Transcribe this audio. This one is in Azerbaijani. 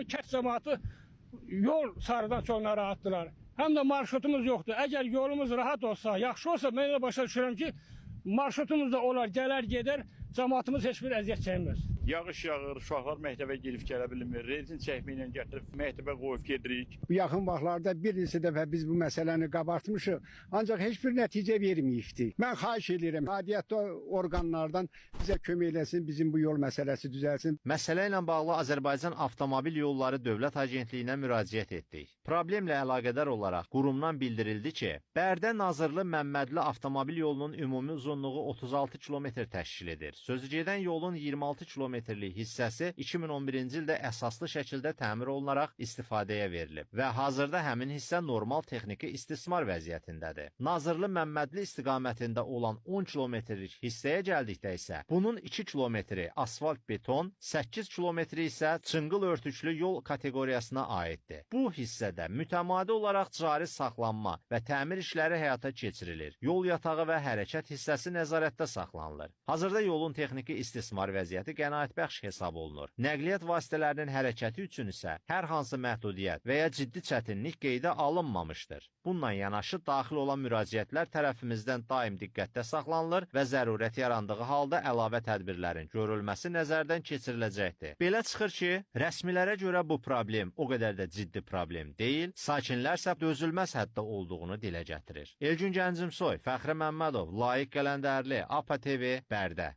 Kənd cəmaatı yol sarıdan çox narahatdılar. Həm də marşrutumuz yoxdur. Əgər yolumuz rahat olsa, yaxşı olsa, mən də başa düşürəm ki, marşrutumuz da olar, gələr, gedər, cəmaatımız heç bir əziyyət çəkmir. Yağış yağır, uşaqlar məktəbə girib gələ bilmir. Rezin çəkməklə gətirib məktəbə qoyub gedirik. Bu yaxın vaxtlarda bir neçə dəfə biz bu məsələni qabartmışıq, ancaq heç bir nəticə verməyibdi. Mən xahiş edirəm, aidiyyatlı orqanlardan bizə kömək eləsin, bizim bu yol məsələsi düzəlsin. Məsələ ilə bağlı Azərbaycan Avtomobil Yolları Dövlət Agentliyinə müraciət etdik. Problemlə əlaqədar olaraq qurumdan bildirildi ki, Bərdə Nazırlı Məmmədli avtomobil yolunun ümumi uzunluğu 36 kilometr təşkil edir. Sözügedən yolun 26 kilometrlik hissəsi 2011-ci ildə əsaslı şəkildə təmir olunaraq istifadəyə verilib və hazırda həmin hissə normal texniki istismar vəziyyətindədir. Nazırlı Məmmədli istiqamətində olan 10 kilometrlik hissəyə gəldikdə isə bunun 2 kilometri asfalt beton, 8 kilometri isə çınqıl örtüklü yol kateqoriyasına aiddir. Bu hissədə mütəmadi olaraq cari saxlanma və təmir işləri həyata keçirilir. Yol yatağı və hərəkət hissəsi nəzarətdə saxlanılır. Hazırda yolun texniki istismar vəziyyəti qənaətbəxş hesab olunur. Nəqliyyat vasitələrinin hərəkəti üçün isə hər hansı məhdudiyyət və ya ciddi çətinlik qeydə alınmamışdır. Bununla yanaşı daxil olan müraciətlər tərəfimizdən daim diqqətdə saxlanılır və zərurət yarandığı halda əlavə tədbirlərin görülməsi nəzərdən keçiriləcəkdir. Belə çıxır ki, rəsmilərə görə bu problem o qədər də ciddi problem deyil, sakinlər isə dözülməz həddə olduğunu dilə gətirir. Elgün Gəncimsoy, Fəxri Məmmədov, Layiq Qələndərli, APA TV, Bərdə.